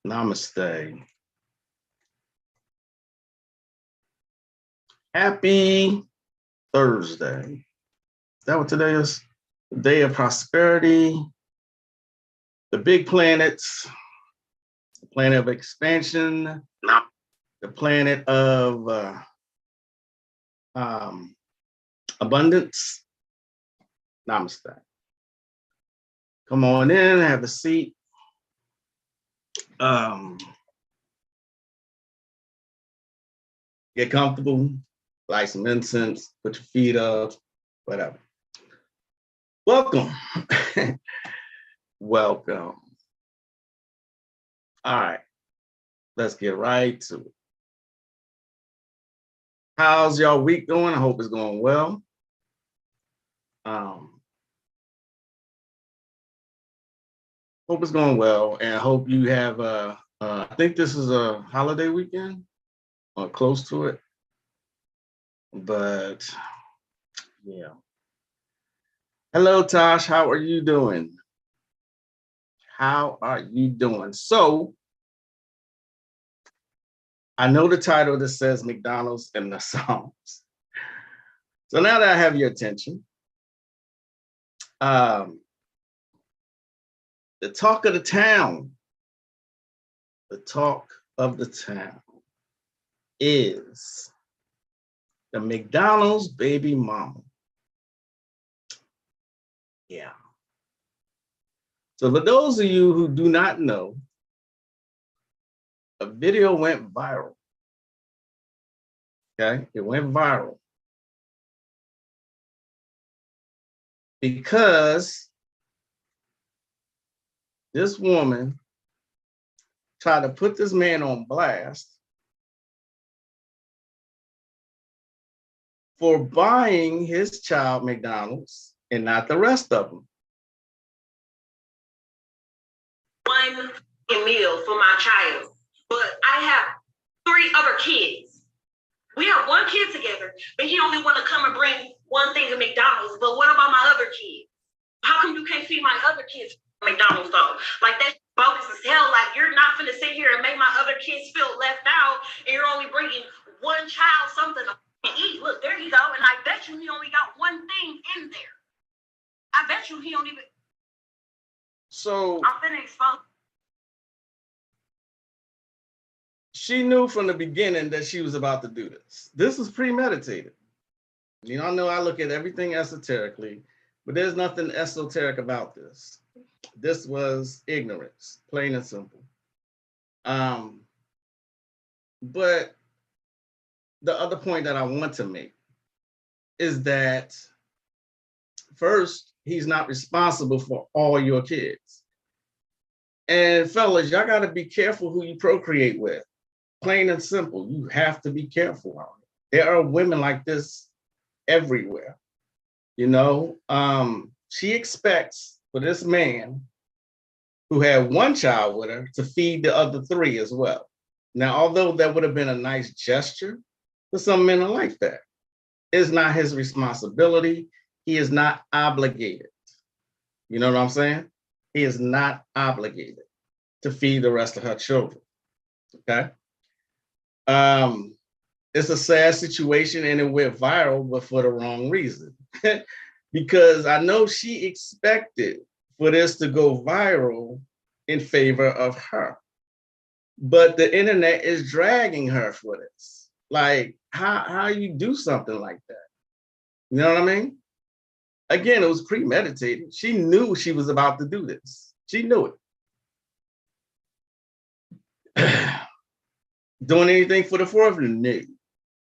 Namaste. Happy Thursday. Is that what today is? The day of prosperity, the big planets, the planet of expansion, the planet of abundance. Namaste. Come on in, have a seat. Get comfortable, light some incense, put your feet up, whatever. Welcome. Welcome. All right, let's get right to it. How's y'all week going? I hope it's going well. Hope it's going well, and I hope you have I think this is a holiday weekend or close to it, but yeah. Hello, Tosh. How are you doing? How are you doing? So I know the title that says McDonald's in the Psalms. So now that I have your attention, the talk of the town, is the McDonald's baby mama. Yeah. So for those of you who do not know, a video went viral. Okay, it went viral because this woman tried to put this man on blast for buying his child McDonald's and not the rest of them. One meal for my child, but I have 3 other kids. We have 1 kid together, but he only want to come and bring one thing of McDonald's. But what about my other kids? How come you can't feed my other kids McDonald's though? Like, that's bogus as hell. Like, you're not finna sit here and make my other kids feel left out, and you're only bringing one child something to eat. Look, there you go. And I bet you he only got one thing in there. I bet you he don't even. So I'm finna expose. She knew from the beginning that she was about to do this. This was premeditated. You know, I know I look at everything esoterically, but there's nothing esoteric about this. This was ignorance, plain and simple. But the other point that I want to make is that first, he's not responsible for all your kids. And fellas, y'all got to be careful who you procreate with. Plain and simple, you have to be careful. There are women like this everywhere. You know, she expects for this man who had 1 child with her to feed the other 3 as well. Now, although that would have been a nice gesture, for some men are like that. It's not his responsibility. He is not obligated. You know what I'm saying? He is not obligated to feed the rest of her children. Okay. It's a sad situation and it went viral, but for the wrong reason. Because I know she expected for this to go viral in favor of her. But the internet is dragging her for this. Like, how you do something like that? You know what I mean? Again, it was premeditated. She knew she was about to do this. She knew it. Doing anything for the 4th? No.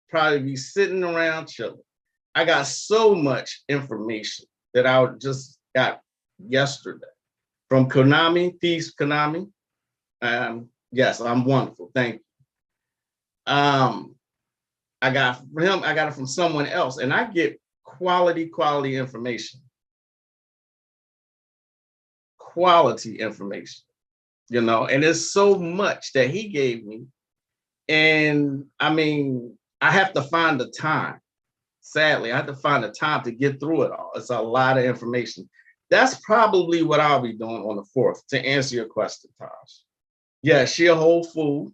Probably be sitting around chilling. I got so much information that I just got yesterday from Konami. Peace, Konami. Yes, I'm wonderful. Thank you. I got from him. I got it from someone else, and I get quality information. Quality information, you know, and there's so much that he gave me. And I mean, I have to find the time. Sadly, I have to find the time to get through it all. It's a lot of information. That's probably what I'll be doing on the 4th, to answer your question, Taj. Yeah, she a whole fool.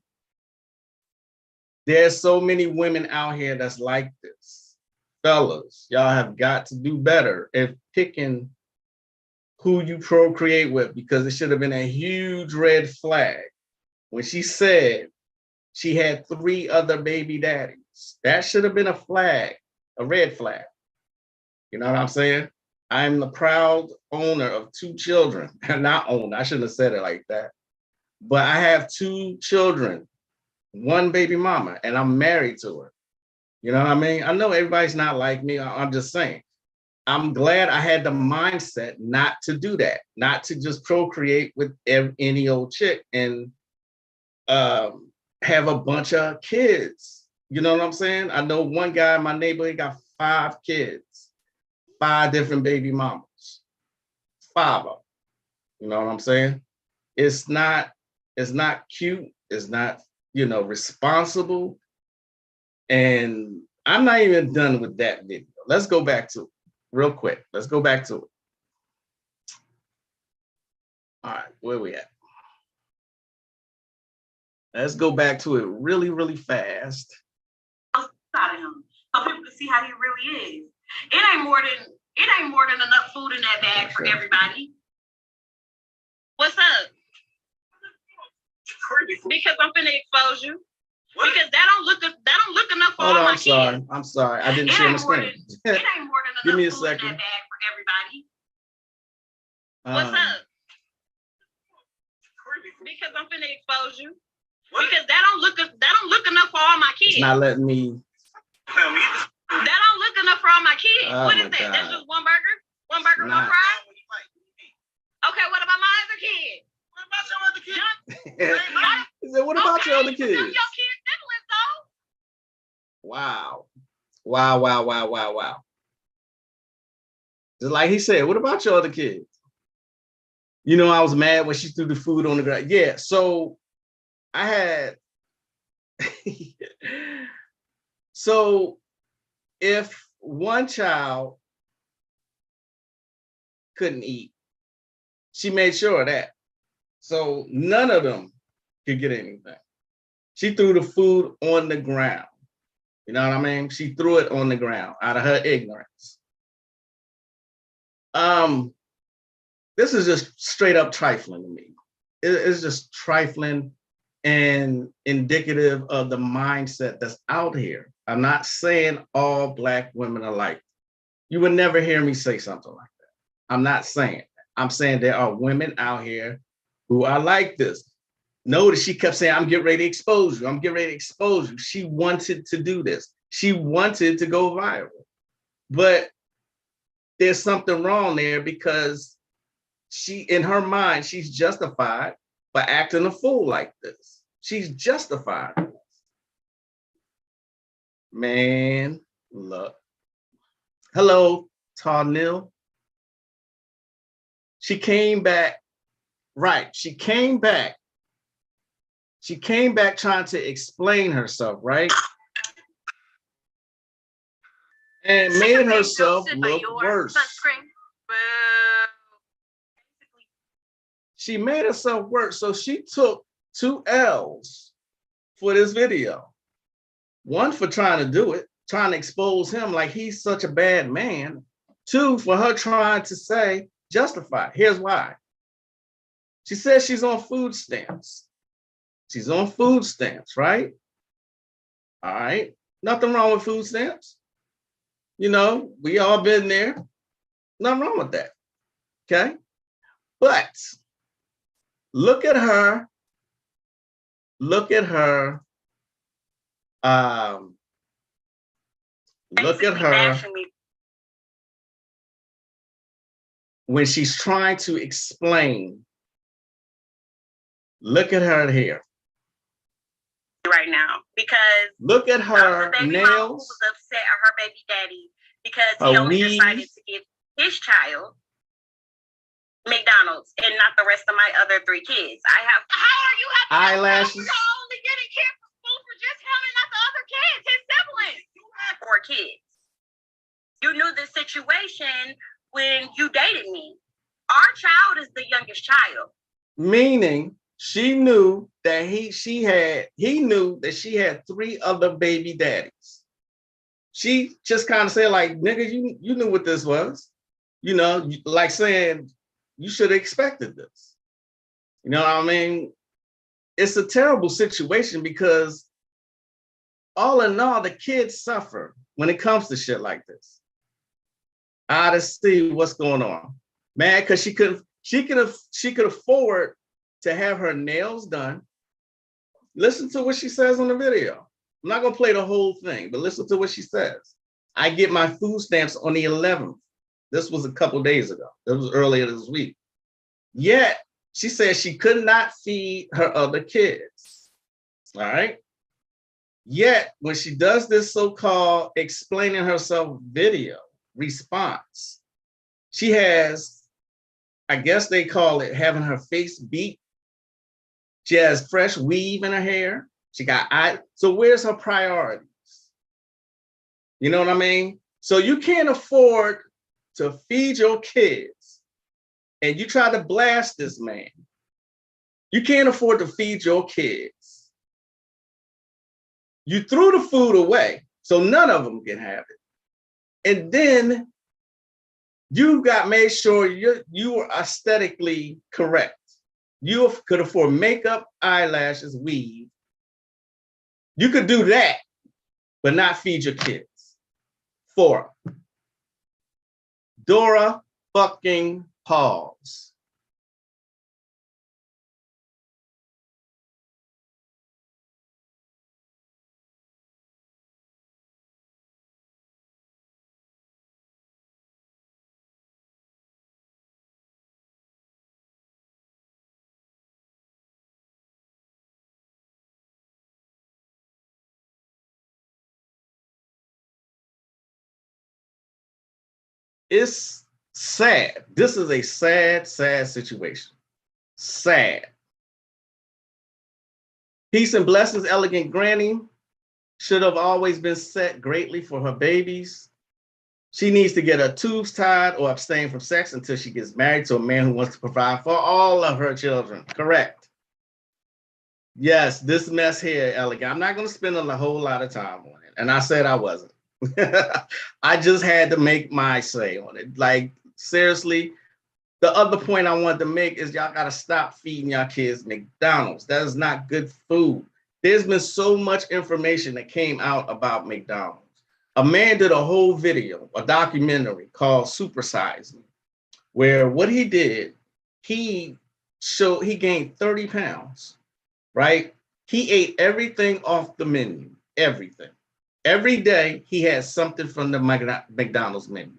There's so many women out here that's like this. Fellas, y'all have got to do better at picking who you procreate with, because it should have been a huge red flag when she said she had 3 other baby daddies. That should have been a flag, a red flag. You know what I'm saying? I'm the proud owner of 2 children. Not owner, I shouldn't have said it like that. But I have 2 children, 1 baby mama, and I'm married to her. You know what I mean? I know everybody's not like me. I'm just saying. I'm glad I had the mindset not to do that, not to just procreate with any old chick and have a bunch of kids. You know what I'm saying? I know one guy in my neighborhood got 5 kids, 5 different baby mamas, 5 of them. You know what I'm saying? It's not cute. It's not, responsible. And I'm not even done with that video. Let's go back to it real quick. Let's go back to it. All right, where we at? Let's go back to it really, really fast. Out of him, so people can see how he really is. It ain't more than enough food in that bag for everybody. What's up? Because I'm finna expose you. What? Because that don't look enough for all my kids. I'm sorry. I didn't share my screen. It ain't more than enough Give me a food second. in that bag for everybody. What's up? Because I'm finna expose you. What? Because that don't look enough for all my kids. It's not letting me. That don't look enough for all my kids. Oh, what is that? God. That's just one burger? One burger, one fry? Okay, what about my other kid? What about your other kid? He said, what about your other kids? Your kids' siblings, though. Wow. Just like he said, what about your other kids? I was mad when she threw the food on the ground. Yeah, so I had so if one child couldn't eat, she made sure of that. So none of them could get anything. She threw the food on the ground. You know what I mean? She threw it on the ground out of her ignorance. This is just straight up trifling to me. It's just trifling and indicative of the mindset that's out here. I'm not saying all Black women are like, you would never hear me say something like that. I'm not saying that. I'm saying there are women out here who are like this. Notice she kept saying, I'm getting ready to expose you. I'm getting ready to expose you. She wanted to do this. She wanted to go viral. But there's something wrong there, because in her mind, she's justified by acting a fool like this. She's justified. Man, look. Hello, Tarnil. She came back. Right. She came back trying to explain herself, right? And made herself look worse. She made herself worse. So she took 2 L's for this video. 1 for trying to do it, trying to expose him like he's such a bad man. 2 for her trying to say, justify. Here's why. She says she's on food stamps. She's on food stamps, right? All right. Nothing wrong with food stamps. We all been there. Nothing wrong with that. Okay. But look at her. Look at her. Look at her when she's trying to explain. Look at her here. Right now, because look at her nails. Was upset at her baby daddy because he only decided to give his child McDonald's and not the rest of my other 3 kids. How are you happy? Eyelashes. You're only getting kids food for just him and not the other kids, his siblings. You had 4 kids. You knew the situation when you dated me. Our child is the youngest child. Meaning She knew that he knew that she had 3 other baby daddies. She just kind of said, like, nigga, you knew what this was. You know, like saying you should have expected this. You know what I mean? It's a terrible situation because all in all, the kids suffer when it comes to shit like this. I to see what's going on, man, because she could afford to have her nails done. Listen to what she says on the video. I'm not gonna play the whole thing, but listen to what she says. I get my food stamps on the 11th. This was a couple days ago. It was earlier this week. Yet she said she could not feed her other kids. All right. Yet when she does this so-called explaining herself video response, she has, I guess they call it having her face beat. She has fresh weave in her hair. She got eye. So where's her priorities? You know what I mean? So you can't afford to feed your kids and you try to blast this man. You can't afford to feed your kids. You threw the food away, so none of them can have it. And then you got made sure you were aesthetically correct. You could afford makeup, eyelashes, weave. You could do that, but not feed your kids. 4, Dora fucking Pauls. It's sad. This is a sad, sad situation. Sad. Peace and blessings, elegant granny. Should have always been set greatly for her babies. She needs to get her tubes tied or abstain from sex until she gets married to a man who wants to provide for all of her children. Correct. Yes, this mess here, elegant. I'm not going to spend a whole lot of time on it. And I said I wasn't. I just had to make my say on it. Like, seriously, the other point I wanted to make is y'all got to stop feeding y'all kids McDonald's. That is not good food. There's been so much information that came out about McDonald's. A man did a whole video, a documentary called Super Size Me, where what he did, he gained 30 pounds, right? He ate everything off the menu, everything. Every day he had something from the McDonald's menu.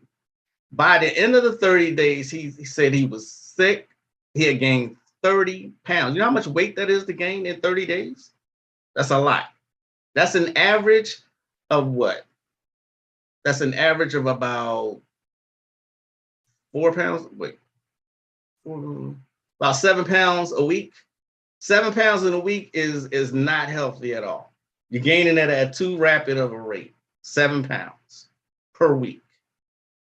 By the end of the 30 days, he said he was sick. He had gained 30 pounds. You know how much weight that is to gain in 30 days? That's a lot. That's an average of what? That's an average of about 4 pounds. Wait, about 7 pounds a week. 7 pounds in a week is not healthy at all. You're gaining it at too rapid of a rate. 7 pounds per week.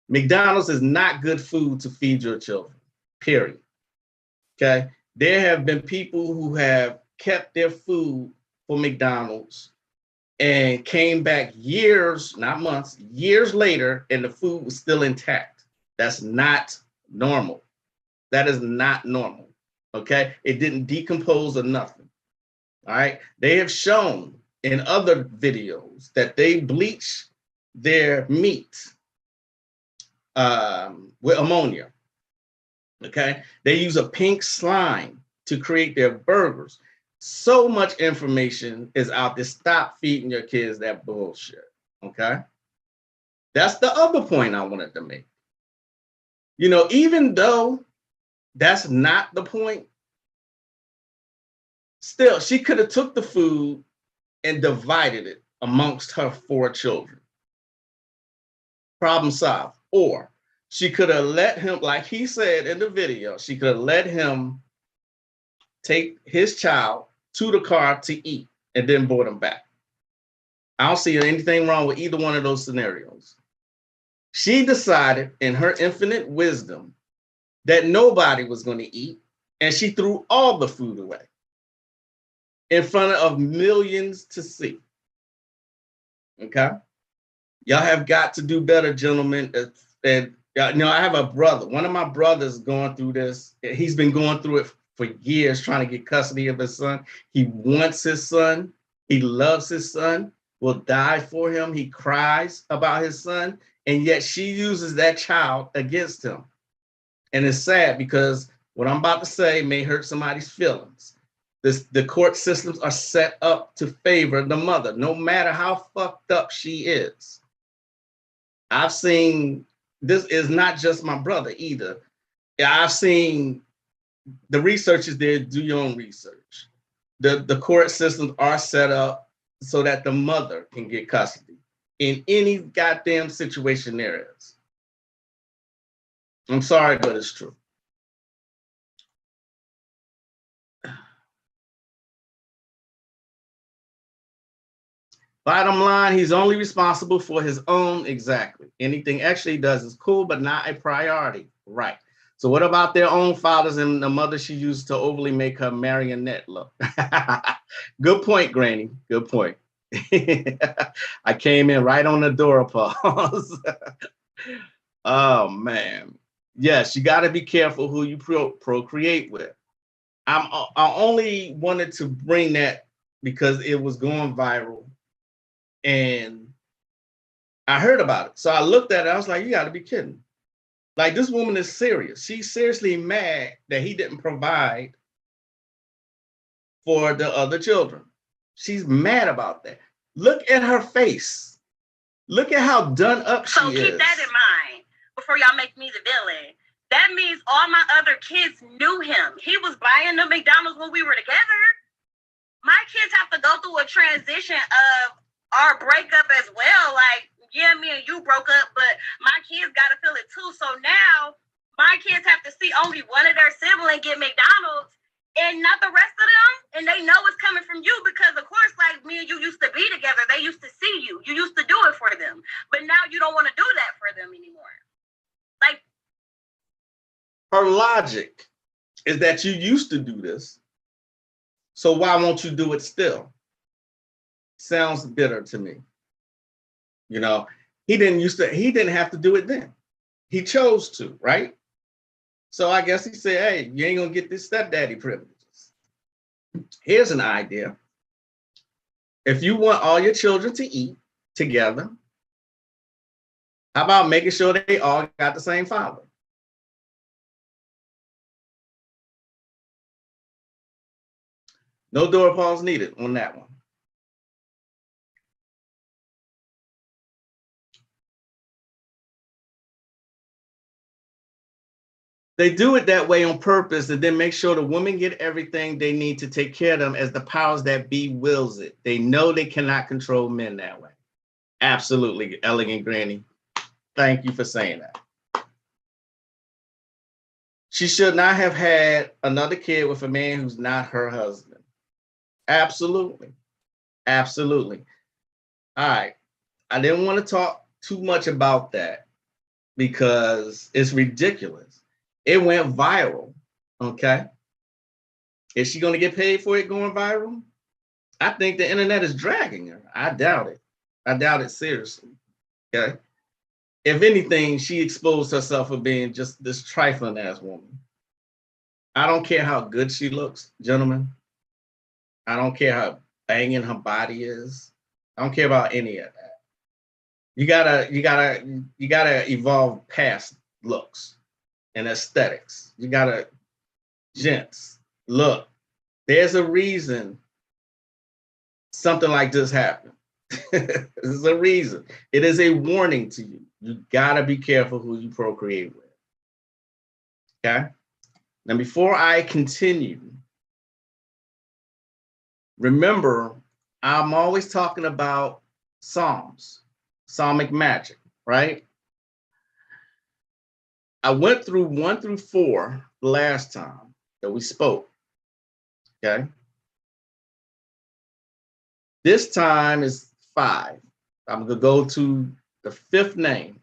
McDonald's is not good food to feed your children, period. Okay. There have been people who have kept their food for McDonald's and came back years, not months, years later, and the food was still intact. That's not normal. That is not normal. Okay. It didn't decompose or nothing. All right. They have shown in other videos that they bleach their meat with ammonia. Okay. They use a pink slime to create their burgers. So much information is out there. Stop feeding your kids that bullshit. Okay. That's the other point I wanted to make. You know, even though that's not the point, still, she could have took the food and divided it amongst her 4 children. Problem solved. Or she could have let him, like he said in the video, she could have let him take his child to the car to eat and then brought him back. I don't see anything wrong with either one of those scenarios. She decided in her infinite wisdom that nobody was going to eat, and she threw all the food away. in front of millions to see. Okay? Y'all have got to do better, gentlemen. And you know, I have a brother. One of my brothers going through this. He's been going through it for years, trying to get custody of his son. He wants his son. He loves his son, will die for him. He cries about his son, and yet she uses that child against him. And it's sad because what I'm about to say may hurt somebody's feelings. The court systems are set up to favor the mother, no matter how fucked up she is. I've seen, this is not just my brother either. I've seen the researchers there, do your own research. The court systems are set up so that the mother can get custody in any goddamn situation there is. I'm sorry, but it's true. Bottom line, he's only responsible for his own, exactly. Anything extra he does is cool, but not a priority. Right. So what about their own fathers and the mother she used to overly make her marionette look? Good point, Granny. Good point. I came in right on the door pause. Oh, man. Yes, you got to be careful who you procreate with. I only wanted to bring that because it was going viral. And I heard about it. So I looked at it. I was like, you got to be kidding. Like, this woman is serious. She's seriously mad that he didn't provide for the other children. She's mad about that. Look at her face. Look at how done up she is. So keep that in mind before y'all make me the villain. That means all my other kids knew him. He was buying the McDonald's when we were together. My kids have to go through a transition of our breakup as well. Like, yeah, me and you broke up, but my kids got to feel it too. So now my kids have to see only one of their siblings get McDonald's and not the rest of them. And they know it's coming from you because, of course, like me and you used to be together. They used to see you. You used to do it for them. But now you don't want to do that for them anymore. Like, her logic is that you used to do this. So why won't you do it still? Sounds bitter to me. You know, he didn't have to do it then. He chose to, right? So I guess he said, hey, you ain't gonna get this stepdaddy privileges. Here's an idea. If you want all your children to eat together, how about making sure they all got the same father? No door pause needed on that one. They do it that way on purpose and then make sure the women get everything they need to take care of them as the powers that be wills it. They know they cannot control men that way. Absolutely, elegant granny. Thank you for saying that. She should not have had another kid with a man who's not her husband. Absolutely. Absolutely. All right. I didn't want to talk too much about that because it's ridiculous. It went viral, okay? Is she going to get paid for it going viral? I think the internet is dragging her. I doubt it. I doubt it seriously, okay? If anything, she exposed herself for being just this trifling ass woman. I don't care how good she looks, gentlemen. I don't care how banging her body is. I don't care about any of that. You gotta evolve past looks and aesthetics. You gotta, gents, look, there's a reason something like this happened. There's a reason. It is a warning to you. You gotta be careful who you procreate with. Okay? Now, before I continue, remember, I'm always talking about Psalms, Psalmic magic, right? I went through 1 through 4 last time that we spoke, okay? This time is 5. I'm gonna go to the 5th name.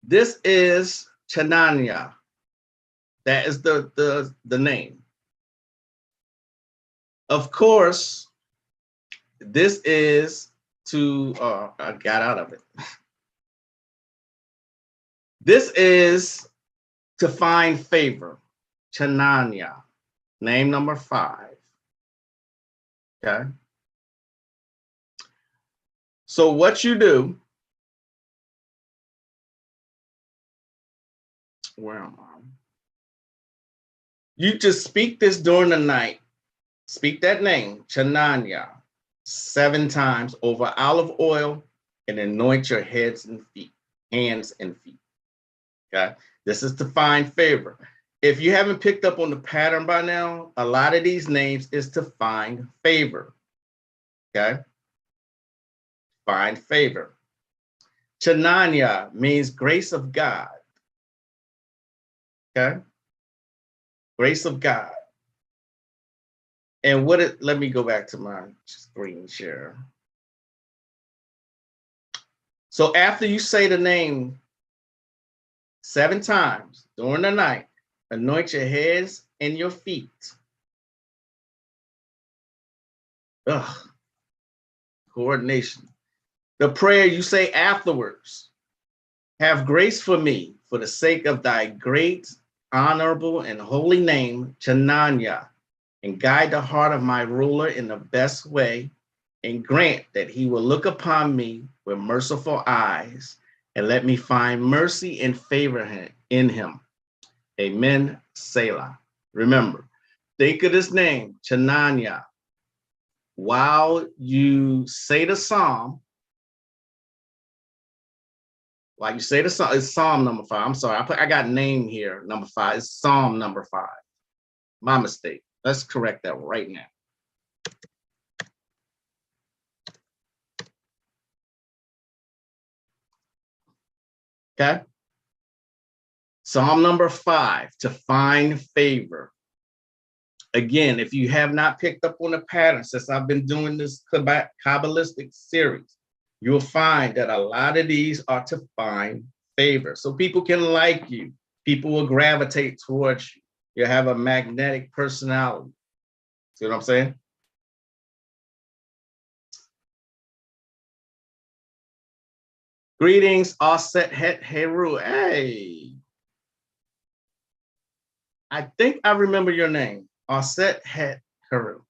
This is Chananya. That is the name. Of course, this is to, I got out of it. This is to find favor. Chananya, name number 5. Okay. So what you do, where am I? You just speak this during the night. Speak that name, Chananya, 7 times over olive oil and anoint your heads and feet, hands and feet. Okay. This is to find favor. If you haven't picked up on the pattern by now, a lot of these names is to find favor. Okay. Find favor. Chananya means grace of God. Okay. Grace of God. And let me go back to my screen share. So after you say the name 7 times during the night, anoint your heads and your feet. Ugh. Coordination. The prayer you say afterwards. Have grace for me for the sake of thy great, honorable, and holy name, Chananya, and guide the heart of my ruler in the best way, and grant that he will look upon me with merciful eyes, and let me find mercy and favor in him. Amen, Selah. Remember, think of this name, Chananya. While you say the psalm, it's Psalm number 5. I'm sorry, I got name here, number 5. It's Psalm number 5. My mistake. Let's correct that right now. Okay. Psalm number 5, to find favor. Again, if you have not picked up on the pattern since I've been doing this Kabbalistic series, you'll find that a lot of these are to find favor. So people can like you. People will gravitate towards you. You have a magnetic personality. See what I'm saying? Greetings, Aset Het Heru. Hey. I think I remember your name. Aset Het Heru.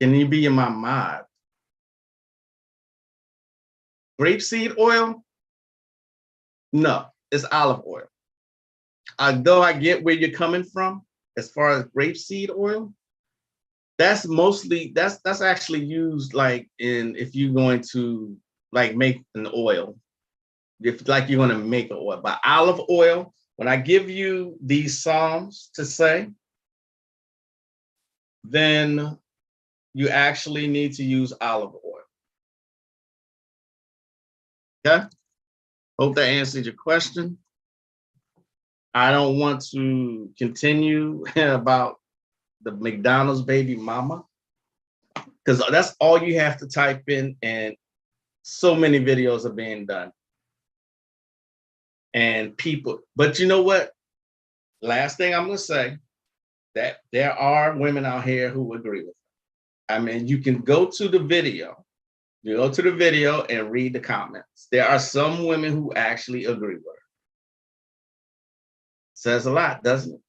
Can you be in my mod? Grapeseed oil? No, it's olive oil. Although I get where you're coming from, as far as grapeseed oil, that's actually used like if you're going to like make an oil, if like you're going to make an oil. But olive oil, when I give you these psalms to say, then you actually need to use olive oil. Okay. Hope that answered your question. I don't want to continue about the McDonald's baby mama, because that's all you have to type in, and so many videos are being done. And people, but you know what? Last thing I'm gonna say, that there are women out here who agree with it. I mean, you can go to the video, and read the comments. There are some women who actually agree with her. Says a lot, doesn't it?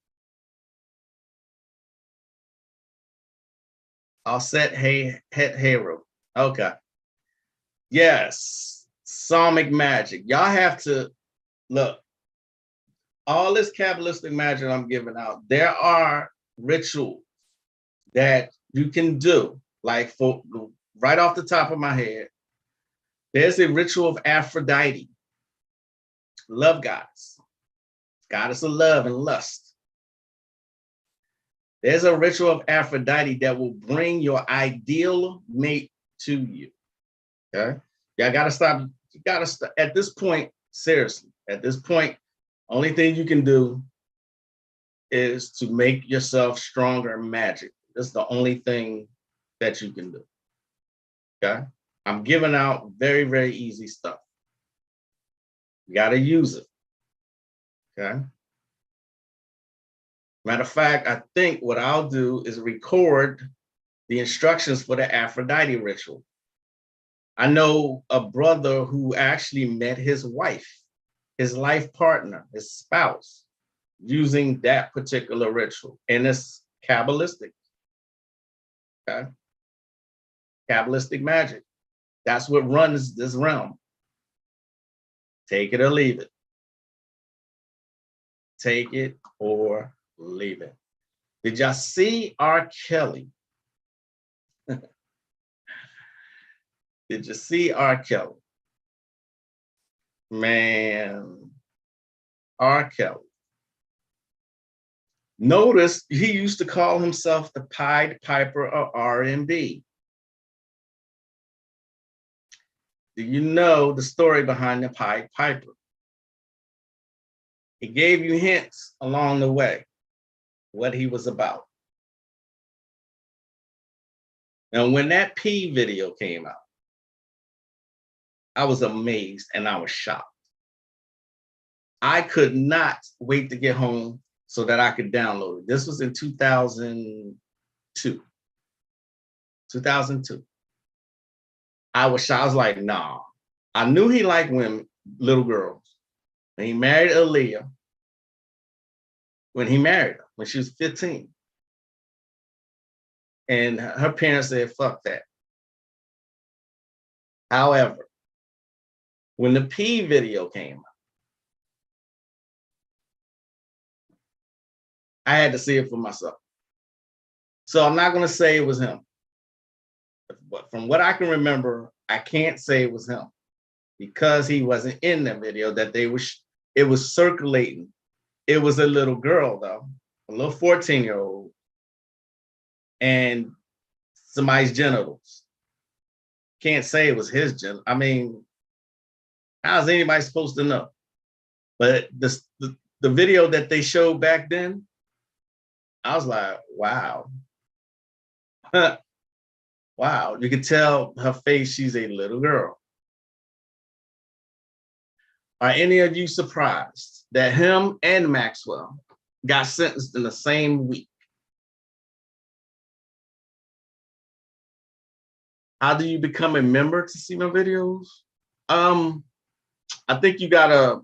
Aset Het Heru. Okay. Yes. Psalmic magic. Y'all have to look. All this Kabbalistic magic I'm giving out, there are rituals that you can do. Like for right off the top of my head, there's a ritual of Aphrodite, love goddess, goddess of love and lust. There's a ritual of Aphrodite that will bring your ideal mate to you. Okay, y'all gotta stop. You gotta stop at this point. Seriously, at this point, only thing you can do is to make yourself stronger in magic. That's the only thing that you can do. Okay, I'm giving out very, very easy stuff. You got to use it. Okay. Matter of fact, I think what I'll do is record the instructions for the Aphrodite ritual. I know a brother who actually met his wife, his life partner, his spouse, using that particular ritual. And it's Kabbalistic. Okay. Kabbalistic magic. That's what runs this realm. Take it or leave it. Take it or leave it. Did y'all see R. Kelly? Did you see R. Kelly? Man, R. Kelly. Notice he used to call himself the Pied Piper of R&B. Do you know the story behind the Pied Piper? He gave you hints along the way what he was about. And when that P video came out, I was amazed and I was shocked. I could not wait to get home so that I could download it. This was in 2002. 2002. I was shocked. I was like, nah. I knew he liked women, little girls. And he married Aaliyah when he married her, when she was 15. And her parents said, fuck that. However, when the P video came out, I had to see it for myself. So I'm not going to say it was him. But from what I can remember, I can't say it was him because he wasn't in the video that it was circulating. It was a little girl though, a little 14-year-old and somebody's genitals. Can't say it was his genitals. I mean, how's anybody supposed to know? But the video that they showed back then, I was like, wow. Wow, you could tell her face, she's a little girl. Are any of you surprised that him and Maxwell got sentenced in the same week? How do you become a member to see my videos? I think you gotta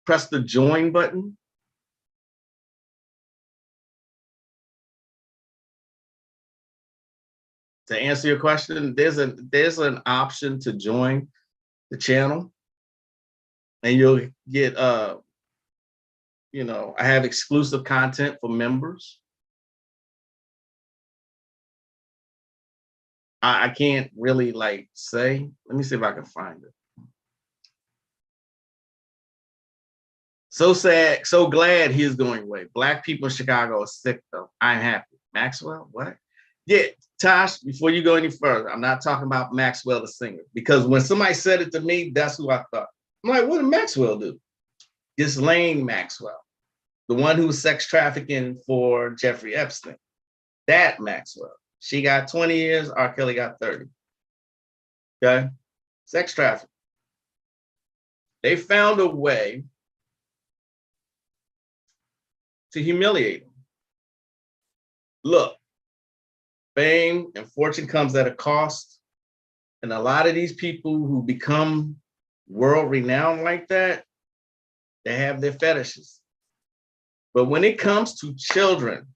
press the join button. To answer your question, there's an option to join the channel, and you'll get I have exclusive content for members. I can't really say. Let me see if I can find it. So sad, so glad he is going away. Black people in Chicago are sick though. I'm happy. Maxwell, what? Yeah, Tosh, before you go any further, I'm not talking about Maxwell the singer, because when somebody said it to me, that's who I thought. I'm like, what did Maxwell do? Ghislaine Maxwell, the one who was sex trafficking for Jeffrey Epstein. That Maxwell. She got 20 years, R. Kelly got 30. Okay? Sex trafficking. They found a way to humiliate him. Look, fame and fortune comes at a cost. And a lot of these people who become world renowned like that, they have their fetishes. But when it comes to children,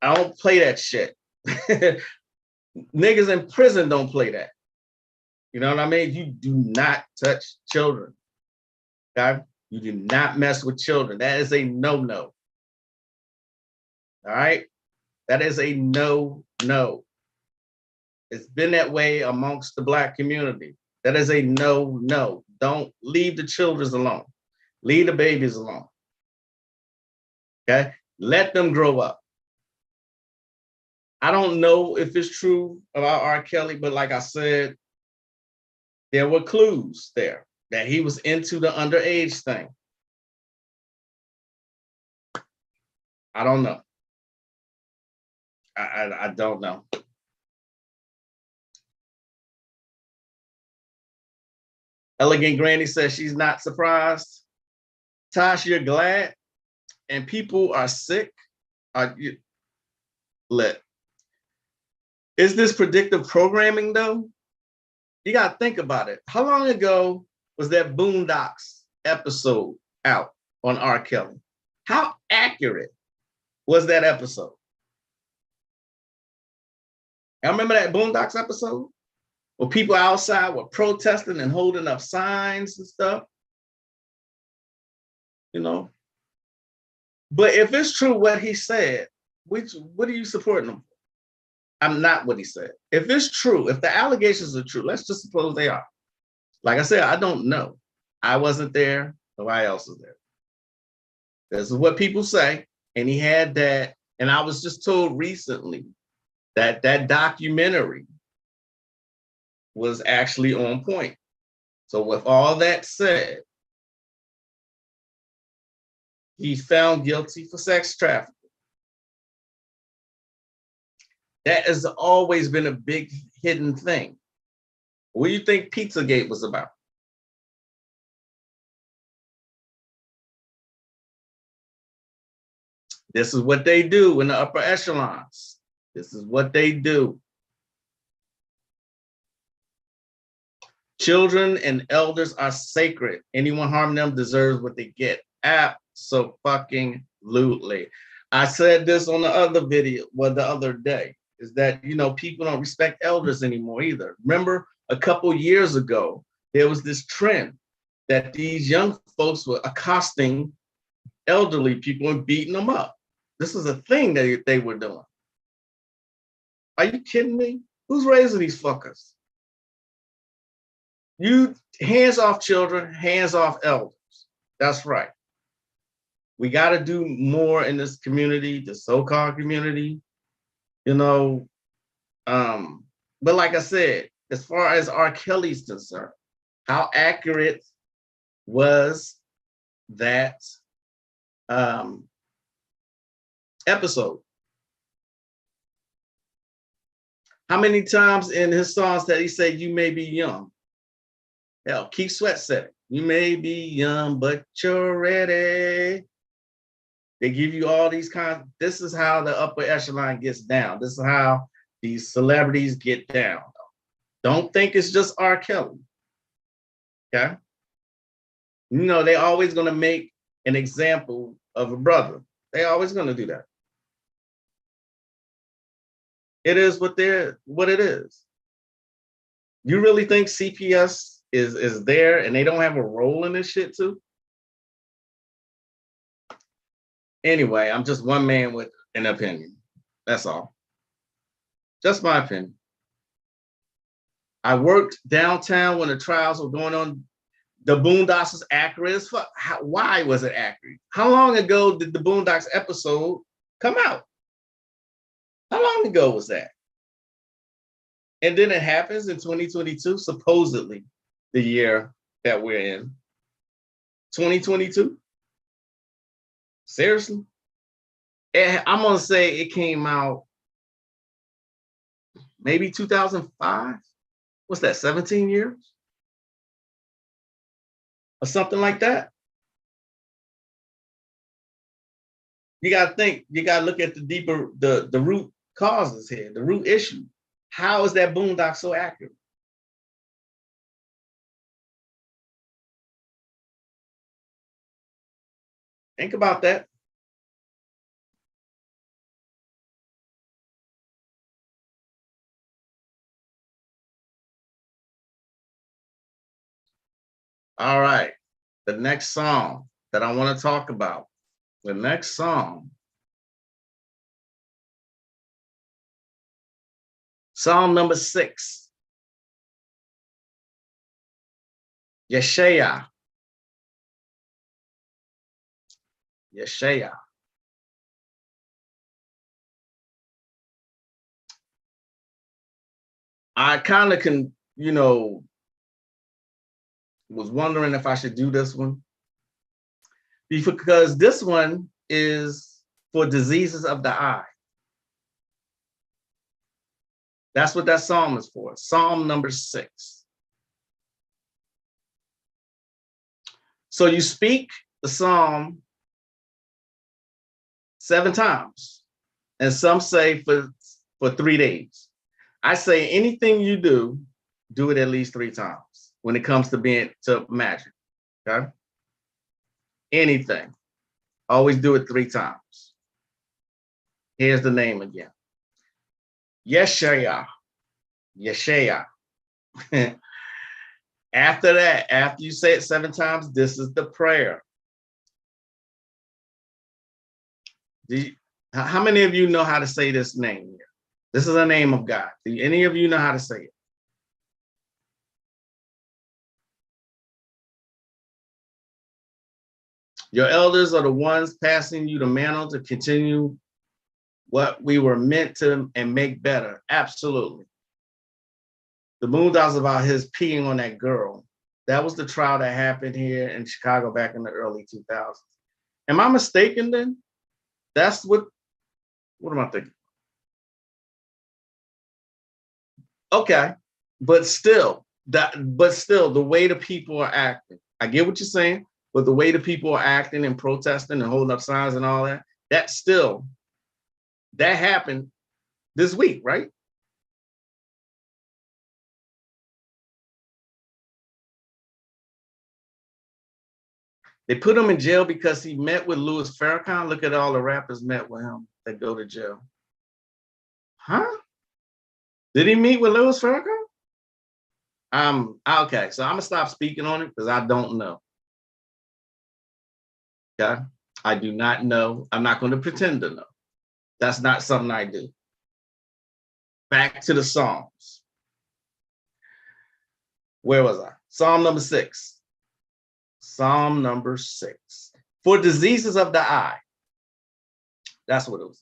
I don't play that shit. Niggas in prison don't play that. You know what I mean? You do not touch children. Okay? You do not mess with children. That is a no-no. All right? That is a no-no. It's been that way amongst the Black community. That is a no-no. Don't leave the children alone. Leave the babies alone. Okay? Let them grow up. I don't know if it's true about R. Kelly, but like I said, there were clues there that he was into the underage thing. I don't know. I don't know. Elegant Granny says she's not surprised. Tosh, you're glad. And people are sick. Is this predictive programming though? You got to think about it. How long ago was that Boondocks episode out on R. Kelly? How accurate was that episode? I remember that Boondocks episode where people outside were protesting and holding up signs and stuff. You know, but if it's true what he said, what are you supporting him for? I'm not what he said. If it's true, if the allegations are true, let's just suppose they are. Like I said, I don't know. I wasn't there. Nobody else was there. This is what people say. And he had that. And I was just told recently that that documentary was actually on point. So with all that said, he's found guilty for sex trafficking. That has always been a big hidden thing. What do you think Pizzagate was about? This is what they do in the upper echelons. This is what they do. Children and elders are sacred. Anyone harm them deserves what they get. Absolutely. I said this on the other video, well, the other day, is that, you know, people don't respect elders anymore either. Remember, a couple years ago, there was this trend that these young folks were accosting elderly people and beating them up. This is a thing that they were doing. Are you kidding me? Who's raising these fuckers? You hands off children, hands off elders. That's right. We got to do more in this community, the so-called community, you know. But like I said, as far as R. Kelly's concerned, how accurate was that episode? How many times in his songs that he said, "You may be young"? Hell, Keith Sweat said it. You may be young, but you're ready. They give you all these kinds. This is how the upper echelon gets down. This is how these celebrities get down. Don't think it's just R. Kelly. Okay? You know, they're always going to make an example of a brother. They're always going to do that. It is what it is. You really think CPS is there and they don't have a role in this shit too? Anyway, I'm just one man with an opinion. That's all. Just my opinion. I worked downtown when the trials were going on. The Boondocks was accurate as fuck. Why was it accurate? How long ago did the Boondocks episode come out? How long ago was that? And then it happens in 2022, supposedly the year that we're in. 2022? Seriously? I'm going to say it came out maybe 2005. What's that, 17 years? Or something like that. You got to think, you got to look at the deeper, the root causes here, the root issue. How is that Boondock so accurate? Think about that. All right, the next song that I want to talk about, the next song, Psalm number 6, Yeshaya. Yeshaya. I kind of can, you know, was wondering if I should do this one because this one is for diseases of the eye. That's what that psalm is for. Psalm number 6. So you speak the psalm 7 times, and some say for 3 days. I say anything you do it at least 3 times when it comes to being to magic. Okay. Anything. Always do it 3 times. Here's the name again. Yeshaya. Yeshaya. After that, after you say it 7 times, this is the prayer. How many of you know how to say this name here? This is a name of God. Do any of you know how to say it? Your elders are the ones passing you the mantle to continue what we were meant to and make better. Absolutely. The Moondog's about his peeing on that girl. That was the trial that happened here in Chicago back in the early 2000s. Am I mistaken then? That's what am I thinking? Okay, but still, the way the people are acting. I get what you're saying, but the way the people are acting and protesting and holding up signs and all that, that happened this week, right? They put him in jail because he met with Louis Farrakhan. Look at all the rappers met with him that go to jail. Huh? Did he meet with Louis Farrakhan? Okay, so I'm gonna stop speaking on it because I don't know. Okay, I do not know. I'm not going to pretend to know. That's not something I do. Back to the Psalms. Where was I? Psalm number 6. Psalm number 6. For diseases of the eye. That's what it was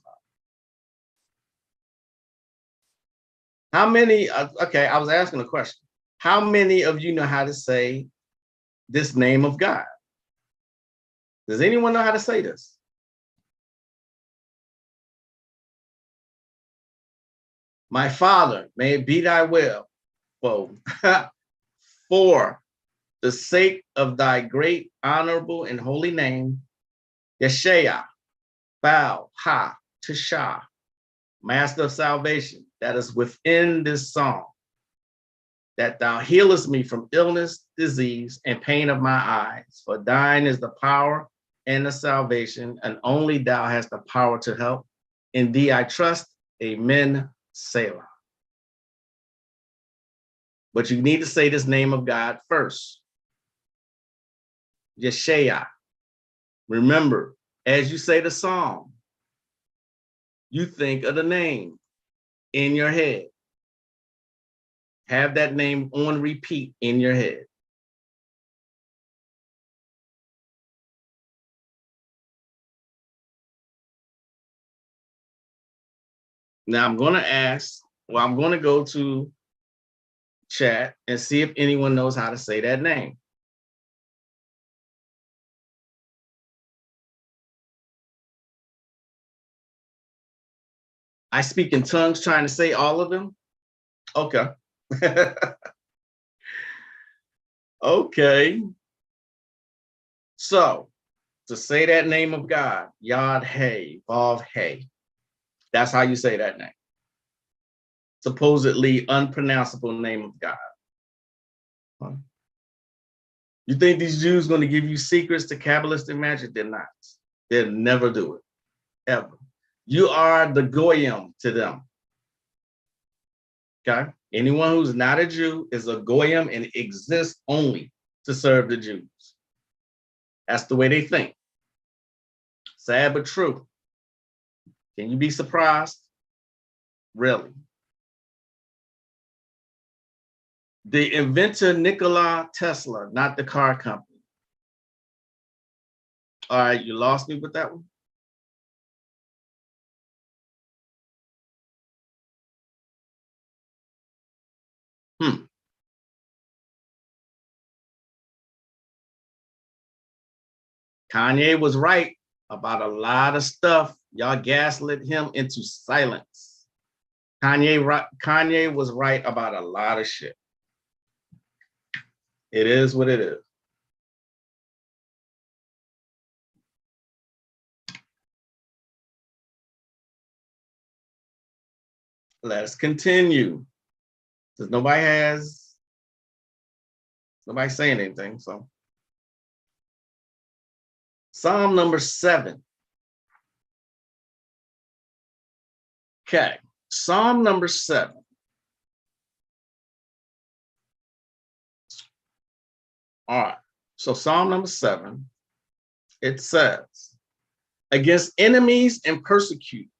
about. How many, okay, I was asking a question. How many of you know how to say this name of God? Does anyone know how to say this? My Father, may it be thy will. Whoa. For the sake of thy great, honorable, and holy name, Yeshaya, Bow, Ha, Tisha, Master of salvation, that is within this song, that thou healest me from illness, disease, and pain of my eyes. For thine is the power and the salvation, and only thou hast the power to help. In thee I trust. Amen. Selah. But you need to say this name of God first. Yeshaya. Remember, as you say the song, you think of the name in your head. Have that name on repeat in your head. Now I'm going to go to chat and see if anyone knows how to say that name. I speak in tongues trying to say all of them. Okay. Okay. So to say that name of God, Yod Hey, Vav Hey, that's how you say that name. Supposedly unpronounceable name of God. Huh? You think these Jews going to give you secrets to Kabbalistic magic? They're not. They'll never do it, ever. You are the Goyim to them. Okay? Anyone who's not a Jew is a Goyim and exists only to serve the Jews. That's the way they think. Sad but true. Can you be surprised? Really? The inventor Nikola Tesla, not the car company. All right, you lost me with that one. Kanye was right about a lot of stuff. Y'all gaslit him into silence. Kanye was right about a lot of shit. It is what it is. Let's continue. Because nobody's saying anything. So Psalm number 7. Okay, Psalm number 7. All right, so Psalm number 7, it says, against enemies and persecutors,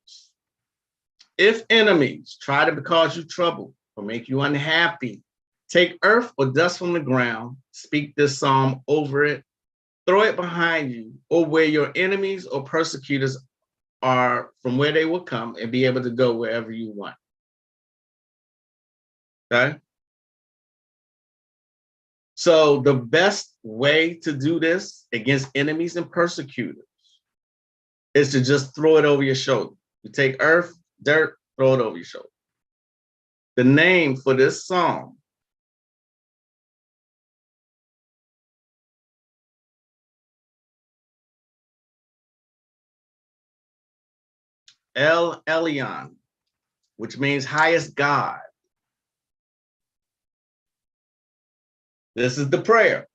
if enemies try to cause you trouble or make you unhappy, take earth or dust from the ground, speak this psalm over it, throw it behind you, or where your enemies or persecutors are, from where they will come, and be able to go wherever you want. Okay? So the best way to do this against enemies and persecutors is to just throw it over your shoulder. You take earth, dirt, throw it over your shoulder. The name for this psalm El Elyon, which means highest God. This is the prayer.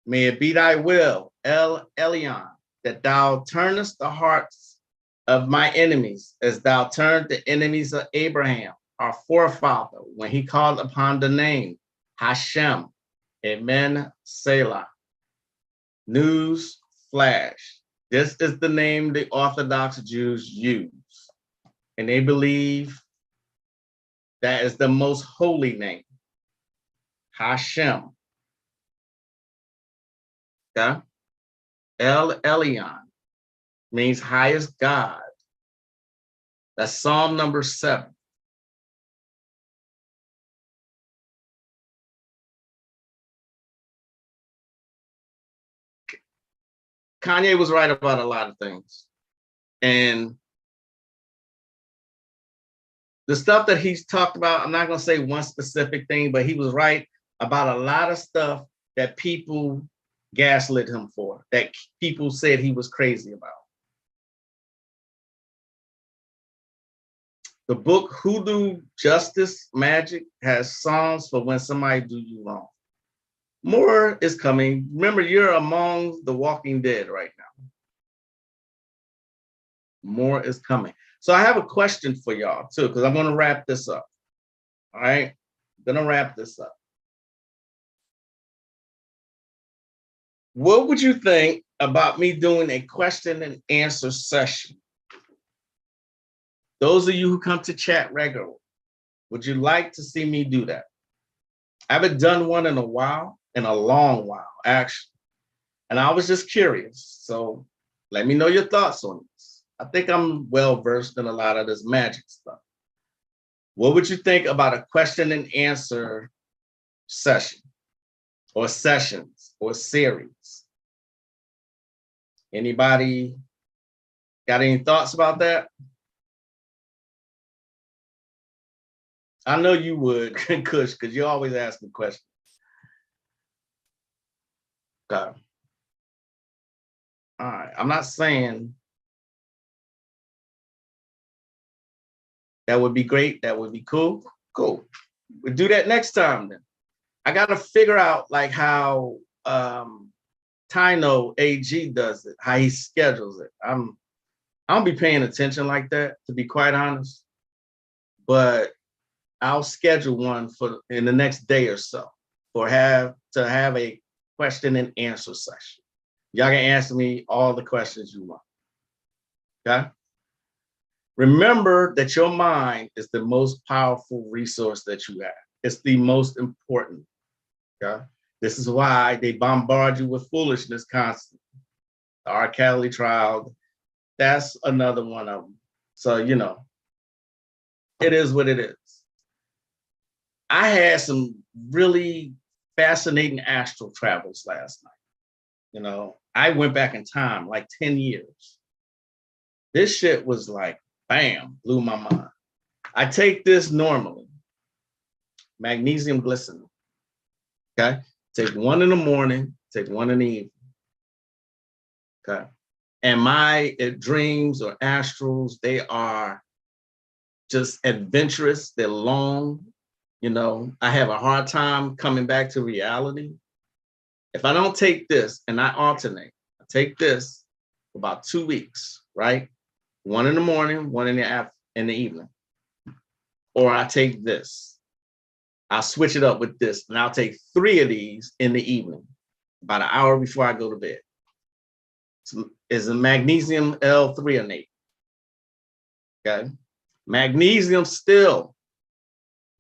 May it be thy will, El Elyon, that thou turnest the hearts of my enemies as thou turned the enemies of Abraham, our forefather, when he called upon the name Hashem. Amen. Selah. News flash. This is the name the Orthodox Jews use. And they believe that is the most holy name. Hashem. Okay? El Elyon means highest God. That's Psalm number 7. Kanye was right about a lot of things. And the stuff that he's talked about, I'm not going to say one specific thing, but he was right about a lot of stuff that people gaslit him for, that people said he was crazy about. The book Hoodoo Justice Magic has songs for when somebody do you wrong. More is coming. Remember, you're among the walking dead right now. More is coming. So I have a question for y'all too, because I'm going to wrap this up. All right, I'm going to wrap this up. What would you think about me doing a question and answer session? Those of you who come to chat regularly, would you like to see me do that? I haven't done one in a while, in a long while, actually. And I was just curious. So let me know your thoughts on this. I think I'm well-versed in a lot of this magic stuff. What would you think about a question and answer session or sessions or series? Anybody got any thoughts about that? I know you would, Kush, because you always ask me questions. Okay. All right. I'm not saying that would be great. That would be cool. Cool. We'll do that next time then. I got to figure out like how Tino AG does it, how he schedules it. I don't be paying attention like that, to be quite honest. But I'll schedule one for in the next day or so, or have a question and answer session. Y'all can answer me all the questions you want. Okay? Remember that your mind is the most powerful resource that you have. It's the most important. Okay? This is why they bombard you with foolishness constantly. The R. Kelly trial, that's another one of them. So, you know, it is what it is. I had some really fascinating astral travels last night. You know, I went back in time like 10 years. This shit was like, bam, blew my mind. I take this normally, magnesium glycerin. Okay, take one in the morning, take one in the evening. Okay, and my dreams or astrals, they are just adventurous. They're long. You know, I have a hard time coming back to reality. If I don't take this and I alternate, I take this for about 2 weeks, right? One in the morning, one in the evening. Or I take this. I'll switch it up with this, and I'll take 3 of these in the evening, about an hour before I go to bed. It's a magnesium L-threonate. Okay. Magnesium still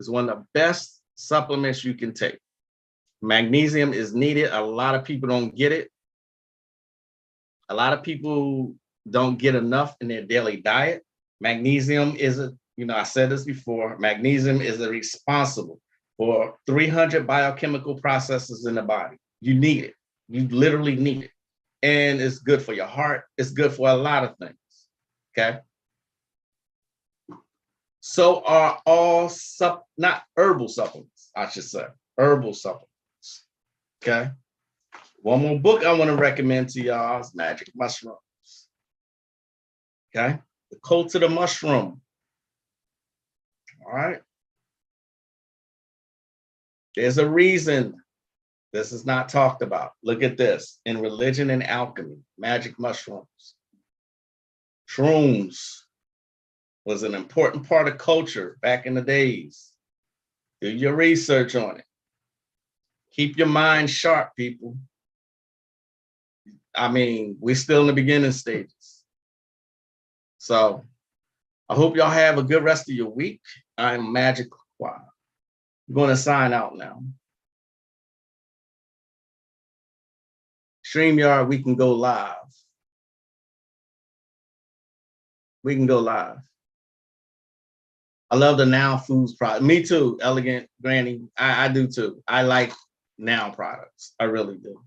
is one of the best supplements you can take. Magnesium is needed. A lot of people don't get it. A lot of people don't get enough in their daily diet. Magnesium is I said this before, magnesium is responsible for 300 biochemical processes in the body. You need it. You literally need it. And it's good for your heart. It's good for a lot of things. Okay. So are all not herbal supplements, I should say, herbal supplements. Okay. One more book I want to recommend to y'all is Magic Mushrooms. Okay. The Cult of the Mushroom. All right. There's a reason this is not talked about. Look at this. In Religion and Alchemy, magic mushrooms. Shrooms was an important part of culture back in the days. Do your research on it. Keep your mind sharp, people. I mean, we're still in the beginning stages. So I hope y'all have a good rest of your week. I'm Magick. I'm going to sign out now. StreamYard, we can go live. We can go live. I love the Now Foods product. Me too, Elegant Granny. I do too. I like Now products. I really do.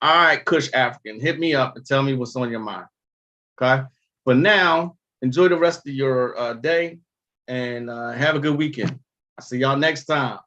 All right, Kush African, hit me up and tell me what's on your mind. Okay. For now, enjoy the rest of your day and have a good weekend. I'll see y'all next time.